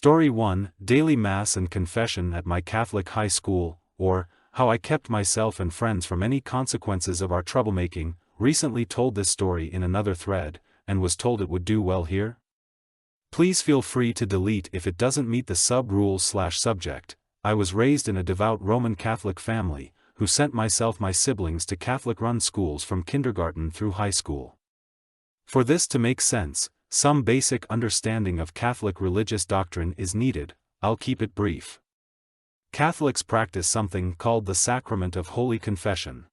Story 1, Daily Mass and Confession at my Catholic high school, or, how I kept myself and friends from any consequences of our troublemaking. Recently told this story in another thread, and was told it would do well here. Please feel free to delete if it doesn't meet the sub-rules/subject. I was raised in a devout Roman Catholic family, who sent my siblings to Catholic-run schools from kindergarten through high school. For this to make sense, some basic understanding of Catholic religious doctrine is needed. I'll keep it brief. Catholics practice something called the Sacrament of Holy Confession.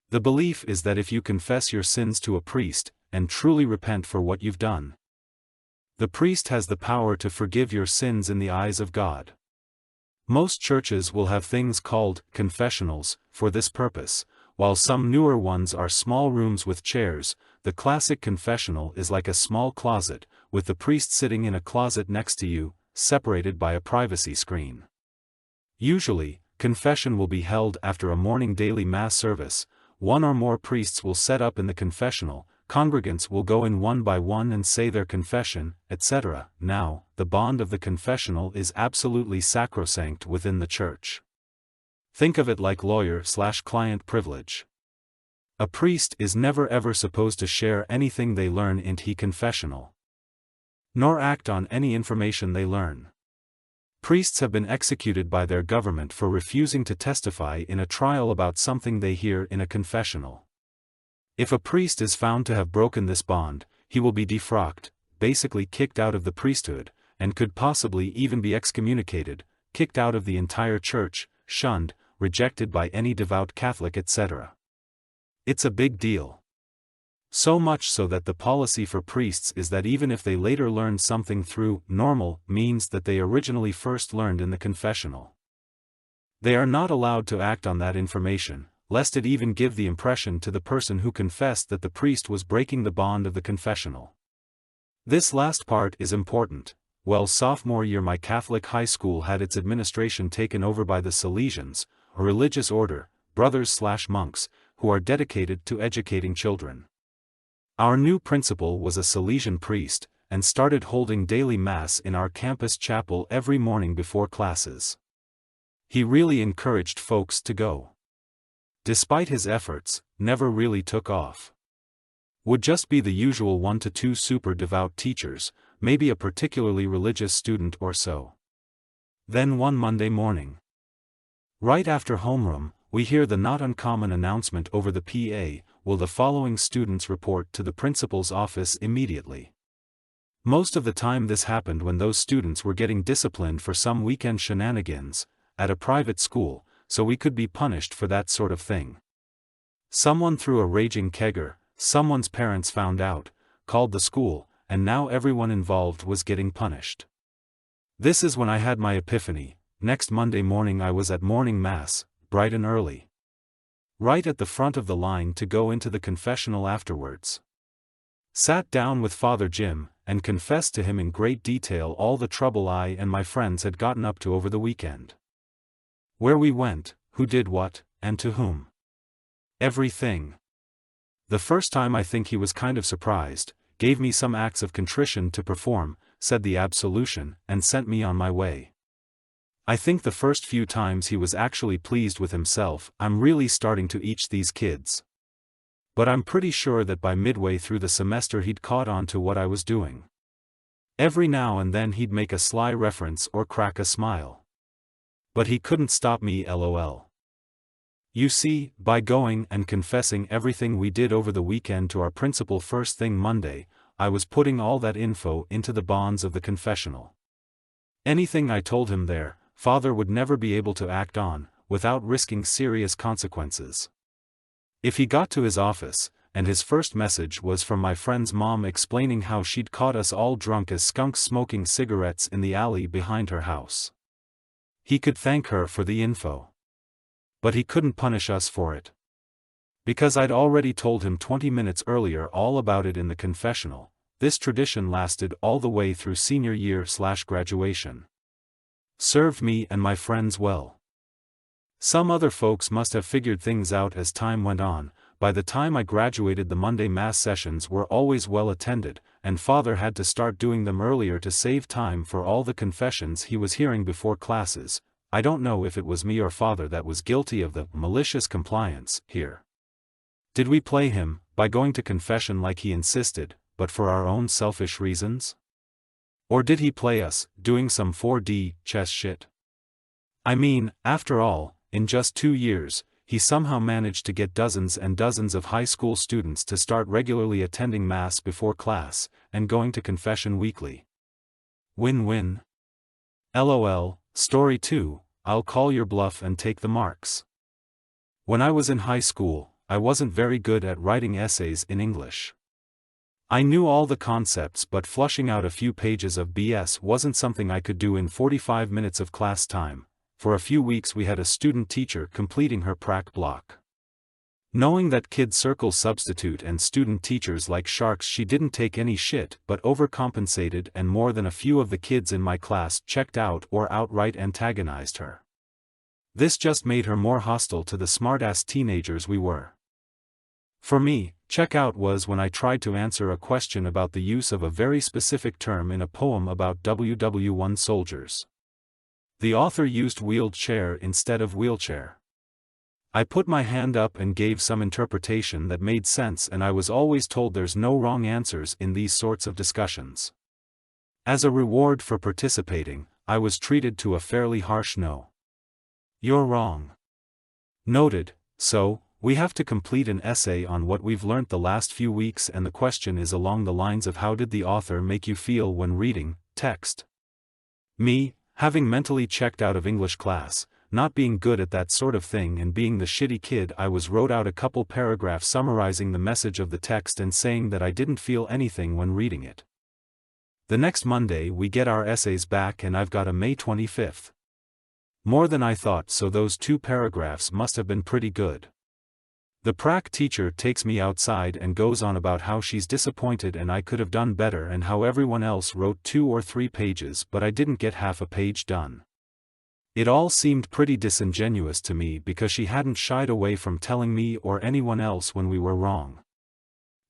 The belief is that if you confess your sins to a priest, and truly repent for what you've done, the priest has the power to forgive your sins in the eyes of God. Most churches will have things called confessionals for this purpose, while some newer ones are small rooms with chairs. The classic confessional is like a small closet, with the priest sitting in a closet next to you, separated by a privacy screen. Usually, confession will be held after a morning daily Mass service. One or more priests will set up in the confessional, congregants will go in one by one and say their confession, etc. Now, the bond of the confessional is absolutely sacrosanct within the Church. Think of it like lawyer/client privilege. A priest is never ever supposed to share anything they learn in the confessional, nor act on any information they learn. Priests have been executed by their government for refusing to testify in a trial about something they hear in a confessional. If a priest is found to have broken this bond, he will be defrocked, basically kicked out of the priesthood, and could possibly even be excommunicated, kicked out of the entire church, shunned, rejected by any devout Catholic, etc. It's a big deal. So much so that the policy for priests is that even if they later learn something through normal means that they originally first learned in the confessional, they are not allowed to act on that information, lest it even give the impression to the person who confessed that the priest was breaking the bond of the confessional. This last part is important. Well, sophomore year my Catholic high school had its administration taken over by the Salesians, a religious order, brothers/monks, who are dedicated to educating children. Our new principal was a Salesian priest, and started holding daily Mass in our campus chapel every morning before classes. He really encouraged folks to go. Despite his efforts, never really took off. Would just be the usual 1 to 2 super devout teachers, maybe a particularly religious student or so. Then one Monday morning, right after homeroom, we hear the not uncommon announcement over the PA, will the following students report to the principal's office immediately. Most of the time this happened when those students were getting disciplined for some weekend shenanigans, at a private school, so we could be punished for that sort of thing. Someone threw a raging kegger, someone's parents found out, called the school, and now everyone involved was getting punished. This is when I had my epiphany. Next Monday morning I was at morning Mass, bright and early, right at the front of the line to go into the confessional afterwards. Sat down with Father Jim, and confessed to him in great detail all the trouble I and my friends had gotten up to over the weekend. Where we went, who did what, and to whom. Everything. The first time I think he was kind of surprised, gave me some acts of contrition to perform, said the absolution, and sent me on my way. I think the first few times he was actually pleased with himself. I'm really starting to each these kids. But I'm pretty sure that by midway through the semester he'd caught on to what I was doing. Every now and then he'd make a sly reference or crack a smile. But he couldn't stop me, lol. You see, by going and confessing everything we did over the weekend to our principal first thing Monday, I was putting all that info into the bonds of the confessional. Anything I told him there, Father would never be able to act on, without risking serious consequences. If he got to his office, and his first message was from my friend's mom explaining how she'd caught us all drunk as skunks smoking cigarettes in the alley behind her house, he could thank her for the info. But he couldn't punish us for it. Because I'd already told him 20 minutes earlier all about it in the confessional. This tradition lasted all the way through senior year/graduation. Served me and my friends well. Some other folks must have figured things out as time went on. By the time I graduated, the Monday Mass sessions were always well attended, and father had to start doing them earlier to save time for all the confessions he was hearing before classes. I don't know if it was me or father that was guilty of the malicious compliance here. Did we play him, by going to confession like he insisted, but for our own selfish reasons? Or did he play us, doing some 4D chess shit? I mean, after all, in just 2 years, he somehow managed to get dozens and dozens of high school students to start regularly attending Mass before class, and going to confession weekly. Win-win. LOL, story 2, I'll call your bluff and take the marks. When I was in high school, I wasn't very good at writing essays in English. I knew all the concepts, but flushing out a few pages of BS wasn't something I could do in 45 minutes of class time. For a few weeks we had a student teacher completing her prac block. Knowing that kids circle substitute and student teachers like sharks, she didn't take any shit but overcompensated, and more than a few of the kids in my class checked out or outright antagonized her. This just made her more hostile to the smartass teenagers we were. For me, check out was when I tried to answer a question about the use of a very specific term in a poem about WW1 soldiers. The author used wheeled chair instead of wheelchair. I put my hand up and gave some interpretation that made sense, and I was always told there's no wrong answers in these sorts of discussions. As a reward for participating, I was treated to a fairly harsh no. You're wrong. Noted. So, we have to complete an essay on what we've learnt the last few weeks, and the question is along the lines of how did the author make you feel when reading text? Me, having mentally checked out of English class, not being good at that sort of thing and being the shitty kid I was, wrote out a couple paragraphs summarizing the message of the text and saying that I didn't feel anything when reading it. The next Monday we get our essays back and I've got a May 25th. More than I thought, so those 2 paragraphs must have been pretty good. The prac teacher takes me outside and goes on about how she's disappointed and I could have done better, and how everyone else wrote 2 or 3 pages but I didn't get half a page done. It all seemed pretty disingenuous to me because she hadn't shied away from telling me or anyone else when we were wrong.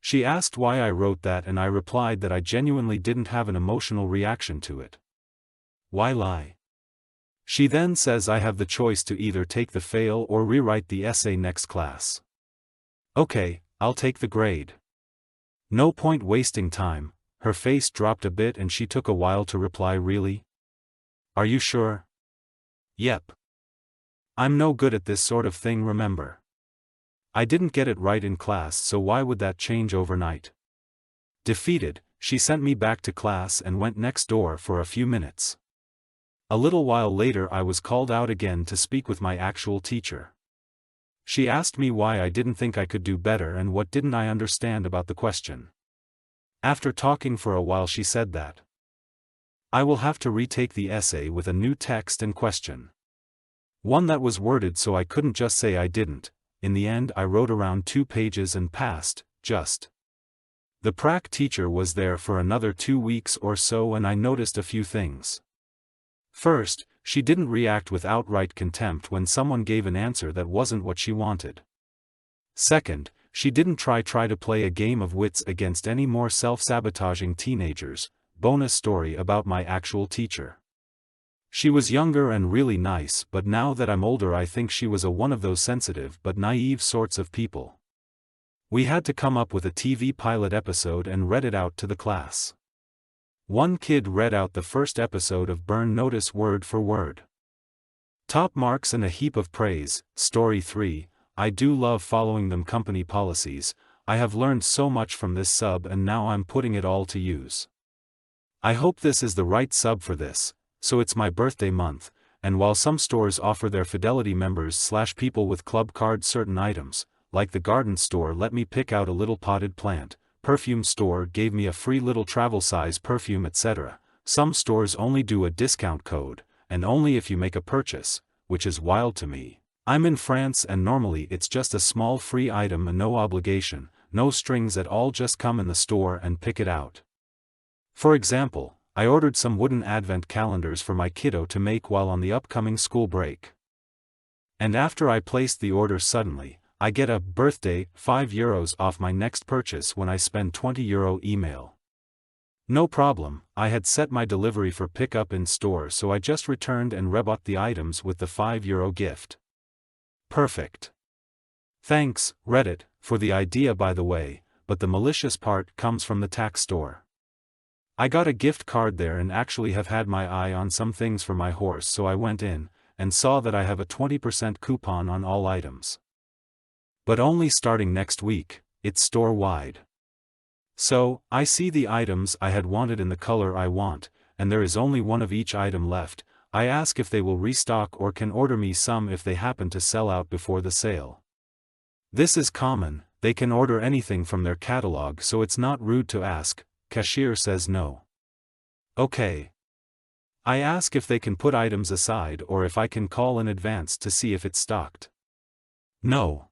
She asked why I wrote that and I replied that I genuinely didn't have an emotional reaction to it. Why lie? She then says I have the choice to either take the fail or rewrite the essay next class. Okay, I'll take the grade. No point wasting time. Her face dropped a bit and she took a while to reply. Really? Are you sure? Yep. I'm no good at this sort of thing, remember. I didn't get it right in class, so why would that change overnight? Defeated, she sent me back to class and went next door for a few minutes. A little while later I was called out again to speak with my actual teacher. She asked me why I didn't think I could do better and what didn't I understand about the question. After talking for a while she said that I will have to retake the essay with a new text and question. One that was worded so I couldn't just say I didn't. In the end I wrote around 2 pages and passed, just. The prac teacher was there for another 2 weeks or so and I noticed a few things. First, she didn't react with outright contempt when someone gave an answer that wasn't what she wanted. Second, she didn't try to play a game of wits against any more self-sabotaging teenagers. Bonus story about my actual teacher. She was younger and really nice, but now that I'm older I think she was one of those sensitive but naive sorts of people. We had to come up with a TV pilot episode and read it out to the class. One kid read out the first episode of Burn Notice word for word. Top marks and a heap of praise. Story 3, I do love following them company policies. I have learned so much from this sub and now I'm putting it all to use. I hope this is the right sub for this. So it's my birthday month, and while some stores offer their Fidelity members / people with club cards certain items, like the garden store let me pick out a little potted plant, perfume store gave me a free little travel size perfume, etc. Some stores only do a discount code, and only if you make a purchase, which is wild to me. I'm in France and normally it's just a small free item and no obligation, no strings at all, just come in the store and pick it out. For example, I ordered some wooden advent calendars for my kiddo to make while on the upcoming school break. And after I placed the order suddenly, I get a birthday €5 off my next purchase when I spend €20 email. No problem, I had set my delivery for pickup in store, so I just returned and rebought the items with the €5 gift. Perfect. Thanks, Reddit, for the idea by the way, but the malicious part comes from the tax store. I got a gift card there and actually have had my eye on some things for my horse, so I went in and saw that I have a 20% coupon on all items. But only starting next week, it's store-wide. So, I see the items I had wanted in the color I want, and there is only one of each item left. I ask if they will restock or can order me some if they happen to sell out before the sale. This is common, they can order anything from their catalog, so it's not rude to ask. Cashier says no. Okay. I ask if they can put items aside or if I can call in advance to see if it's stocked. No.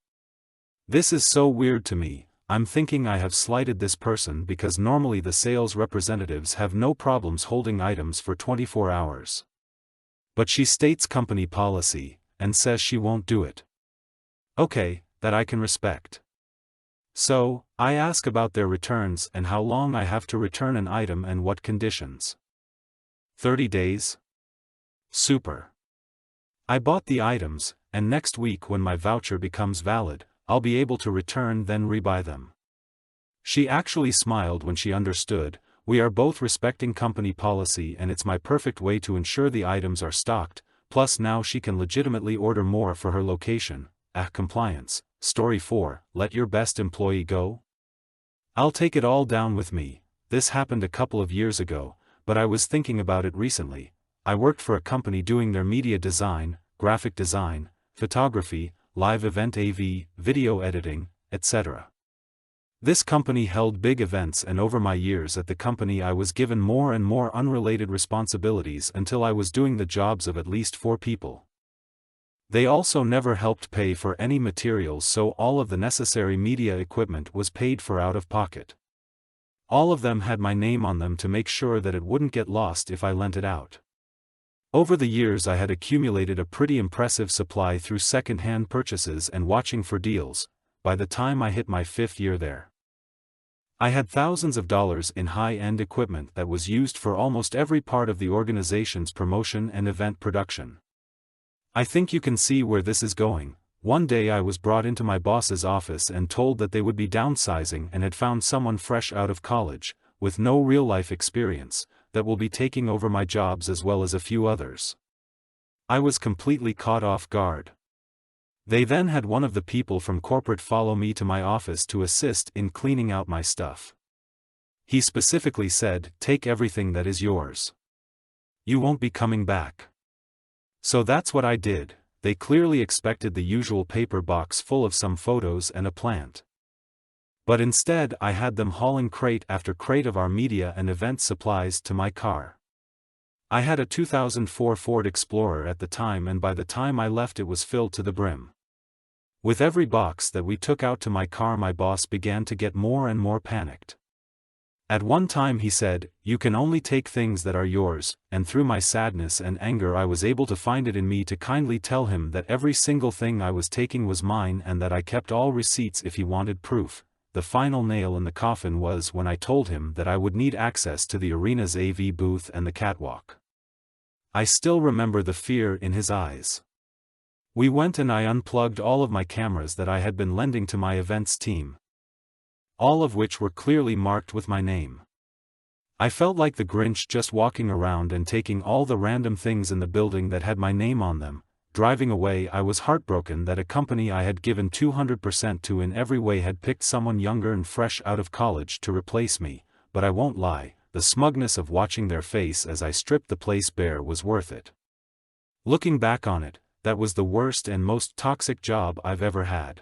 This is so weird to me. I'm thinking I have slighted this person because normally the sales representatives have no problems holding items for 24 hours. But she states company policy, and says she won't do it. Okay, that I can respect. So, I ask about their returns and how long I have to return an item and what conditions. 30 days? Super. I bought the items, and next week when my voucher becomes valid, I'll be able to return then rebuy them. She actually smiled when she understood. We are both respecting company policy and it's my perfect way to ensure the items are stocked, plus now she can legitimately order more for her location. Compliance. Story 4, let your best employee go? I'll take it all down with me. This happened a couple of years ago, but I was thinking about it recently. I worked for a company doing their media design, graphic design, photography, live event AV, video editing, etc. This company held big events, and over my years at the company I was given more and more unrelated responsibilities until I was doing the jobs of at least 4 people. They also never helped pay for any materials, so all of the necessary media equipment was paid for out of pocket. All of them had my name on them to make sure that it wouldn't get lost if I lent it out. Over the years I had accumulated a pretty impressive supply through second-hand purchases and watching for deals. By the time I hit my 5th year there, I had thousands of dollars in high-end equipment that was used for almost every part of the organization's promotion and event production. I think you can see where this is going. One day I was brought into my boss's office and told that they would be downsizing and had found someone fresh out of college, with no real-life experience, that will be taking over my jobs as well as a few others. I was completely caught off guard. They then had one of the people from corporate follow me to my office to assist in cleaning out my stuff. He specifically said, "Take everything that is yours. You won't be coming back." So that's what I did. They clearly expected the usual paper box full of some photos and a plant. But instead I had them hauling crate after crate of our media and event supplies to my car. I had a 2004 Ford Explorer at the time, and by the time I left it was filled to the brim. With every box that we took out to my car, my boss began to get more and more panicked. At one time he said, "You can only take things that are yours," and through my sadness and anger I was able to find it in me to kindly tell him that every single thing I was taking was mine and that I kept all receipts if he wanted proof. The final nail in the coffin was when I told him that I would need access to the arena's AV booth and the catwalk. I still remember the fear in his eyes. We went and I unplugged all of my cameras that I had been lending to my events team, all of which were clearly marked with my name. I felt like the Grinch just walking around and taking all the random things in the building that had my name on them. Driving away I was heartbroken that a company I had given 200% to in every way had picked someone younger and fresh out of college to replace me, but I won't lie, the smugness of watching their face as I stripped the place bare was worth it. Looking back on it, that was the worst and most toxic job I've ever had.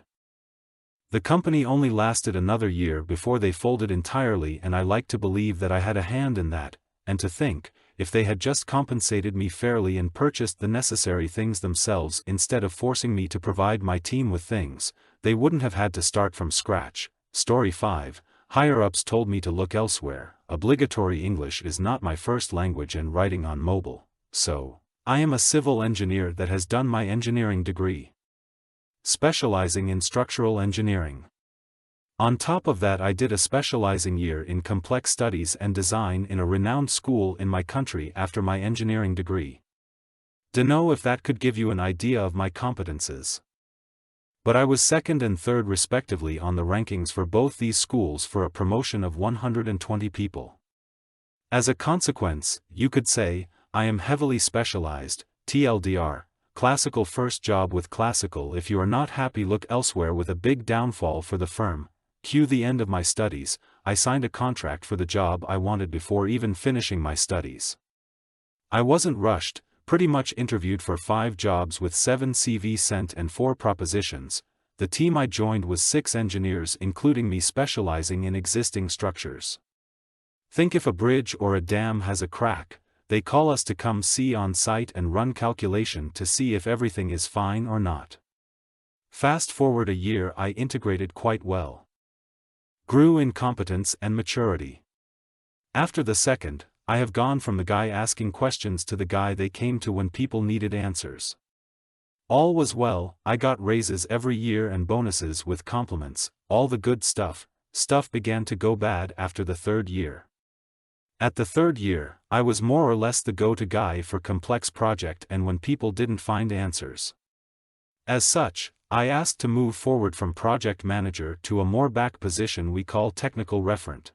The company only lasted another year before they folded entirely, and I like to believe that I had a hand in that, and to think, if they had just compensated me fairly and purchased the necessary things themselves instead of forcing me to provide my team with things, they wouldn't have had to start from scratch. Story 5, higher-ups told me to look elsewhere. Obligatory English is not my first language and writing on mobile, so I am a civil engineer that has done my engineering degree, specializing in structural engineering. On top of that, I did a specializing year in complex studies and design in a renowned school in my country after my engineering degree. Dunno if that could give you an idea of my competences. But I was second and third respectively on the rankings for both these schools for a promotion of 120 people. As a consequence, you could say, I am heavily specialized, TLDR, classical first job with classical. If you are not happy, look elsewhere. With a big downfall for the firm. Cue the end of my studies. I signed a contract for the job I wanted before even finishing my studies. I wasn't rushed, pretty much interviewed for 5 jobs with 7 CVs sent and 4 propositions. The team I joined was 6 engineers, including me, specializing in existing structures. Think if a bridge or a dam has a crack, they call us to come see on site and run calculation to see if everything is fine or not. Fast forward a year, I integrated quite well. Grew in competence and maturity. After the second, I have gone from the guy asking questions to the guy they came to when people needed answers. All was well, I got raises every year and bonuses with compliments, all the good stuff. Stuff began to go bad after the third year. At the third year, I was more or less the go-to guy for complex project and when people didn't find answers. As such, I asked to move forward from project manager to a more back position we call technical referent.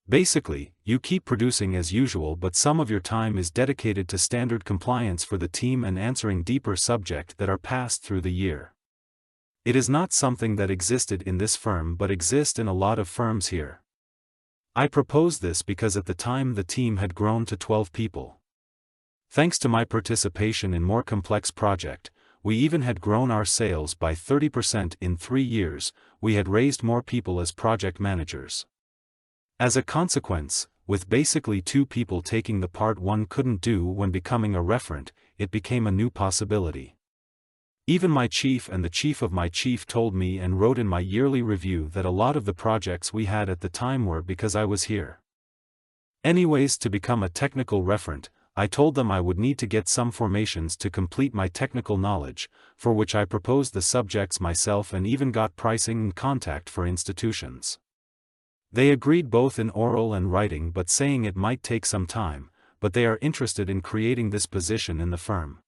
Basically, you keep producing as usual, but some of your time is dedicated to standard compliance for the team and answering deeper subjects that are passed through the year. It is not something that existed in this firm but exists in a lot of firms here. I proposed this because at the time the team had grown to 12 people. Thanks to my participation in more complex project, we even had grown our sales by 30% in 3 years. We had raised more people as project managers. As a consequence, with basically 2 people taking the part one couldn't do when becoming a referent, it became a new possibility. Even my chief and the chief of my chief told me and wrote in my yearly review that a lot of the projects we had at the time were because I was here. Anyways, to become a technical referent, I told them I would need to get some formations to complete my technical knowledge, for which I proposed the subjects myself and even got pricing and contact for institutions. They agreed both in oral and writing, but saying it might take some time, but they are interested in creating this position in the firm.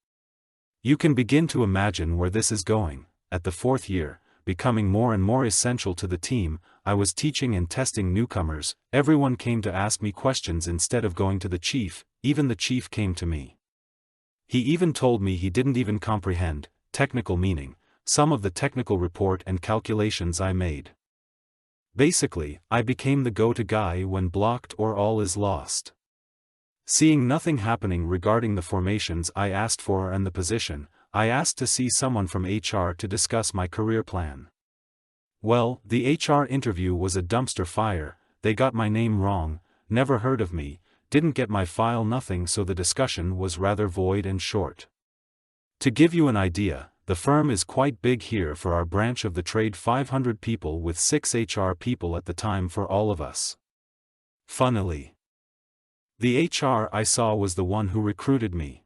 You can begin to imagine where this is going. At the 4th year, becoming more and more essential to the team, I was teaching and testing newcomers. Everyone came to ask me questions instead of going to the chief. Even the chief came to me. He even told me he didn't even comprehend, technical meaning, some of the technical report and calculations I made. Basically, I became the go-to guy when blocked or all is lost. Seeing nothing happening regarding the formations I asked for and the position, I asked to see someone from HR to discuss my career plan. Well, the HR interview was a dumpster fire. They got my name wrong, never heard of me, didn't get my file, nothing, so the discussion was rather void and short. To give you an idea, the firm is quite big here. For our branch of the trade, 500 people with 6 HR people at the time for all of us. Funnily, the HR I saw was the one who recruited me.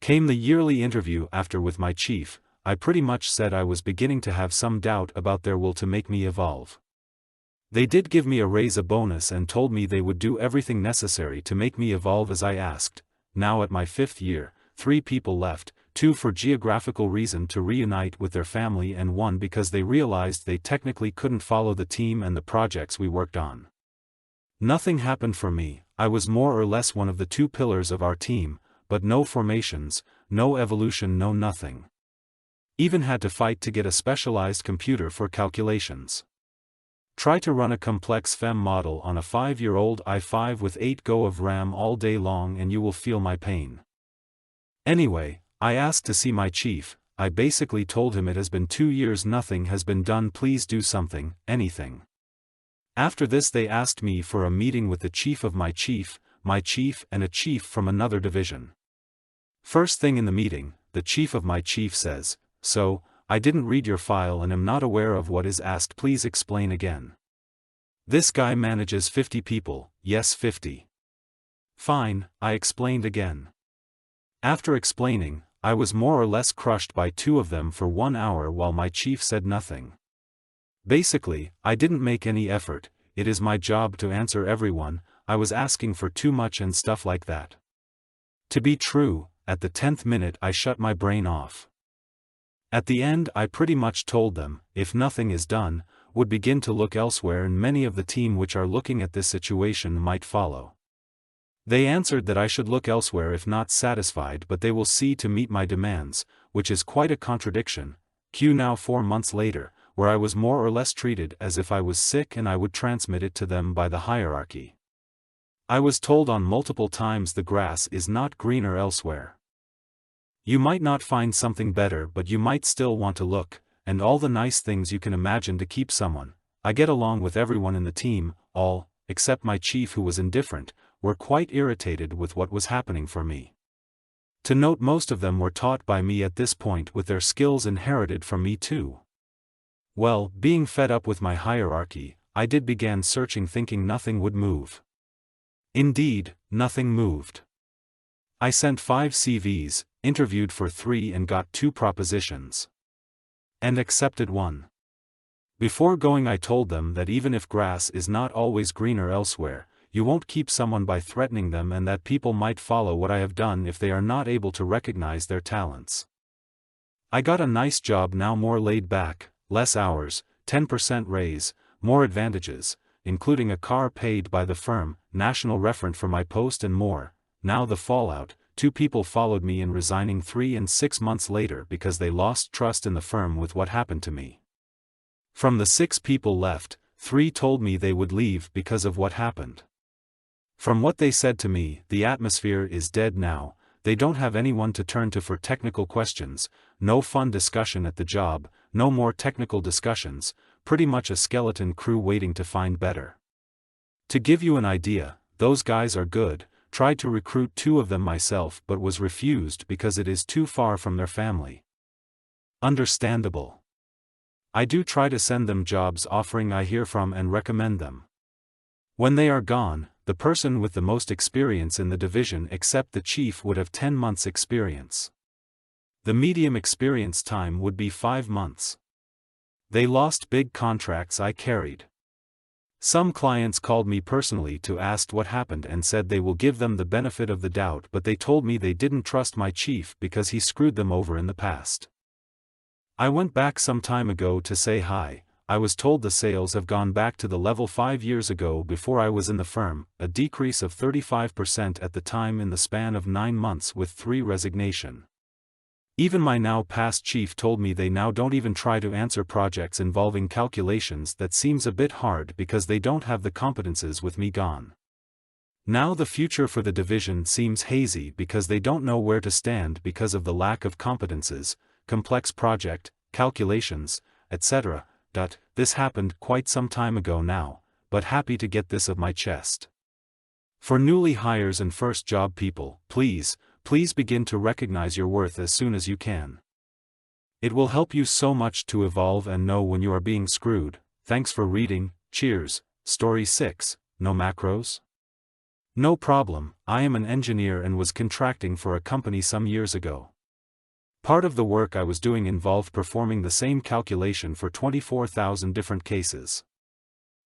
Came the yearly interview after with my chief. I pretty much said I was beginning to have some doubt about their will to make me evolve. They did give me a raise, a bonus, and told me they would do everything necessary to make me evolve as I asked. Now at my 5th year, 3 people left, 2 for geographical reason to reunite with their family and 1 because they realized they technically couldn't follow the team and the projects we worked on. Nothing happened for me. I was more or less one of the 2 pillars of our team, but no formations, no evolution, no nothing. Even had to fight to get a specialized computer for calculations. Try to run a complex FEM model on a 5-year-old i5 with 8 GB of RAM all day long and you will feel my pain. Anyway, I asked to see my chief. I basically told him it has been 2 years, nothing has been done, please do something, anything. After this they asked me for a meeting with the chief of my chief, and a chief from another division. First thing in the meeting, the chief of my chief says, "So, I didn't read your file and am not aware of what is asked, please explain again." This guy manages 50 people, yes 50. Fine, I explained again. After explaining, I was more or less crushed by 2 of them for 1 hour while my chief said nothing. Basically, I didn't make any effort, it is my job to answer everyone, I was asking for too much and stuff like that. To be true, at the 10th minute I shut my brain off. At the end I pretty much told them, if nothing is done, would begin to look elsewhere and many of the team which are looking at this situation might follow. They answered that I should look elsewhere if not satisfied, but they will see to meet my demands, which is quite a contradiction. Now 4 months later, where I was more or less treated as if I was sick and I would transmit it to them by the hierarchy. I was told on multiple times the grass is not greener elsewhere. You might not find something better, but you might still want to look, and all the nice things you can imagine to keep someone. I get along with everyone in the team, all, except my chief who was indifferent, were quite irritated with what was happening for me. To note, most of them were taught by me at this point with their skills inherited from me too. Well, being fed up with my hierarchy, I did began searching thinking nothing would move. Indeed, nothing moved. I sent 5 CVs, interviewed for 3 and got 2 propositions. And accepted 1. Before going I told them that even if grass is not always greener elsewhere, you won't keep someone by threatening them and that people might follow what I have done if they are not able to recognize their talents. I got a nice job now, more laid back, less hours, 10% raise, more advantages, including a car paid by the firm, national referent for my post and more. Now the fallout, 2 people followed me in resigning 3 and 6 months later because they lost trust in the firm with what happened to me. From the 6 people left, 3 told me they would leave because of what happened. From what they said to me, the atmosphere is dead now, they don't have anyone to turn to for technical questions, no fun discussion at the job, no more technical discussions, pretty much a skeleton crew waiting to find better. To give you an idea, those guys are good, tried to recruit 2 of them myself but was refused because it is too far from their family. Understandable. I do try to send them jobs offering I hear from and recommend them. When they are gone, the person with the most experience in the division except the chief would have 10 months experience. The medium experience time would be 5 months. They lost big contracts I carried. Some clients called me personally to ask what happened and said they will give them the benefit of the doubt, but they told me they didn't trust my chief because he screwed them over in the past. I went back some time ago to say hi. I was told the sales have gone back to the level 5 years ago before I was in the firm, a decrease of 35% at the time in the span of 9 months with 3 resignation. Even my now past chief told me they now don't even try to answer projects involving calculations. That seems a bit hard because they don't have the competences with me gone. Now the future for the division seems hazy because they don't know where to stand because of the lack of competences, complex project, calculations, etc. This happened quite some time ago now, but happy to get this off my chest. For newly hires and first job people, please begin to recognize your worth as soon as you can. It will help you so much to evolve and know when you are being screwed. Thanks for reading, cheers. Story 6, no macros? No problem, I am an engineer and was contracting for a company some years ago. Part of the work I was doing involved performing the same calculation for 24,000 different cases.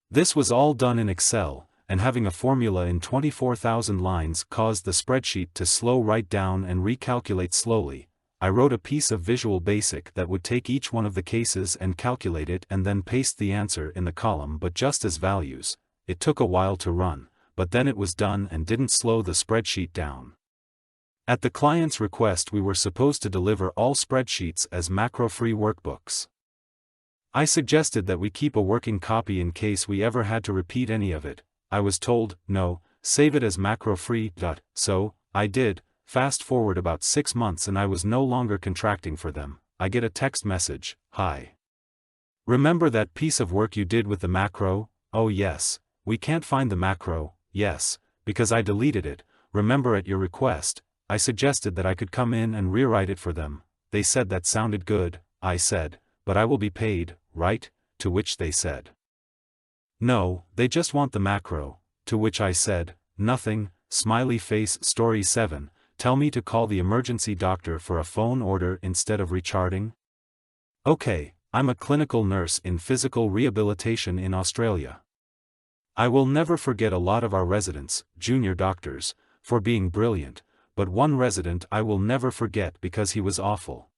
This was all done in Excel, and having a formula in 24,000 lines caused the spreadsheet to slow right down and recalculate slowly. I wrote a piece of Visual Basic that would take each one of the cases and calculate it and then paste the answer in the column but just as values. It took a while to run, but then it was done and didn't slow the spreadsheet down. At the client's request we were supposed to deliver all spreadsheets as macro-free workbooks. I suggested that we keep a working copy in case we ever had to repeat any of it. I was told, no, save it as macro-free. So, I did. Fast forward about 6 months and I was no longer contracting for them. I get a text message, hi. Remember that piece of work you did with the macro? Oh yes. We can't find the macro. Yes, because I deleted it. Remember at your request, I suggested that I could come in and rewrite it for them. They said that sounded good. I said, but I will be paid, right? To which they said, no, they just want the macro. To which I said, nothing, smiley face. Story 7, tell me to call the emergency doctor for a phone order instead of recharting? Okay, I'm a clinical nurse in physical rehabilitation in Australia. I will never forget a lot of our residents, junior doctors, for being brilliant, but one resident I will never forget because he was awful.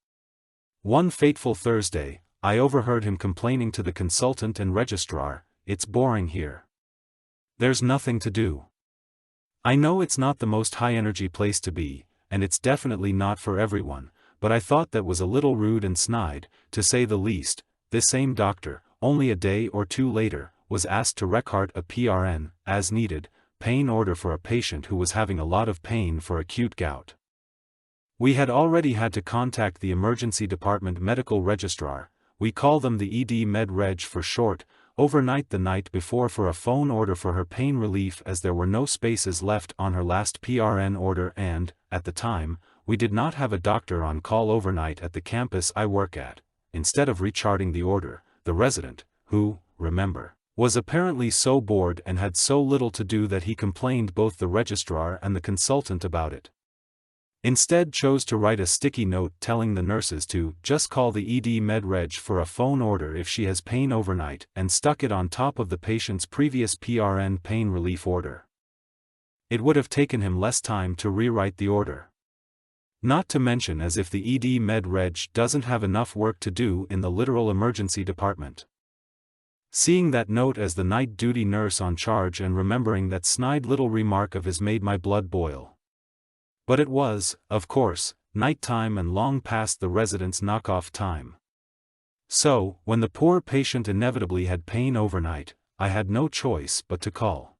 One fateful Thursday, I overheard him complaining to the consultant and registrar, "It's boring here. There's nothing to do. I know it's not the most high-energy place to be, and it's definitely not for everyone, but I thought that was a little rude and snide, to say the least." This same doctor, only a day or two later, was asked to record a PRN, as needed, pain order for a patient who was having a lot of pain for acute gout. We had already had to contact the emergency department medical registrar, we call them the ED Med Reg for short, overnight the night before for a phone order for her pain relief as there were no spaces left on her last PRN order and, at the time, we did not have a doctor on call overnight at the campus I work at. Instead of recharting the order, the resident, who, remember, was apparently so bored and had so little to do that he complained both the registrar and the consultant about it. Instead chose to write a sticky note telling the nurses to just call the ED Med Reg for a phone order if she has pain overnight and stuck it on top of the patient's previous PRN pain relief order. It would have taken him less time to rewrite the order. Not to mention as if the ED Med Reg doesn't have enough work to do in the literal emergency department. Seeing that note as the night duty nurse on charge and remembering that snide little remark of his made my blood boil. But it was, of course, night time and long past the resident's knock-off time. So, when the poor patient inevitably had pain overnight, I had no choice but to call.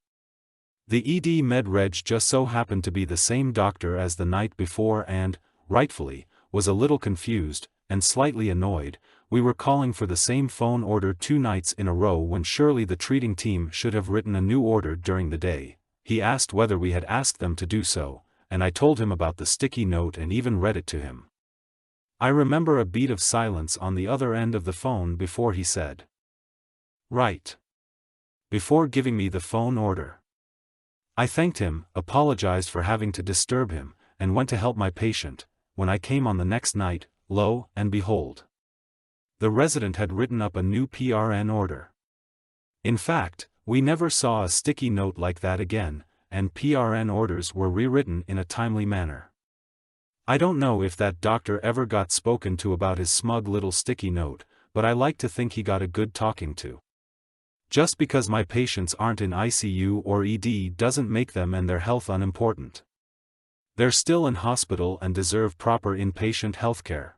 The ED Med Reg just so happened to be the same doctor as the night before and, rightfully, was a little confused, and slightly annoyed. We were calling for the same phone order 2 nights in a row when surely the treating team should have written a new order during the day. He asked whether we had asked them to do so, and I told him about the sticky note and even read it to him. I remember a beat of silence on the other end of the phone before he said, "Right," before giving me the phone order. I thanked him, apologized for having to disturb him, and went to help my patient. When I came on the next night, lo and behold, the resident had written up a new PRN order. In fact, we never saw a sticky note like that again, and PRN orders were rewritten in a timely manner. I don't know if that doctor ever got spoken to about his smug little sticky note, but I like to think he got a good talking to. Just because my patients aren't in ICU or ED doesn't make them and their health unimportant. They're still in hospital and deserve proper inpatient healthcare.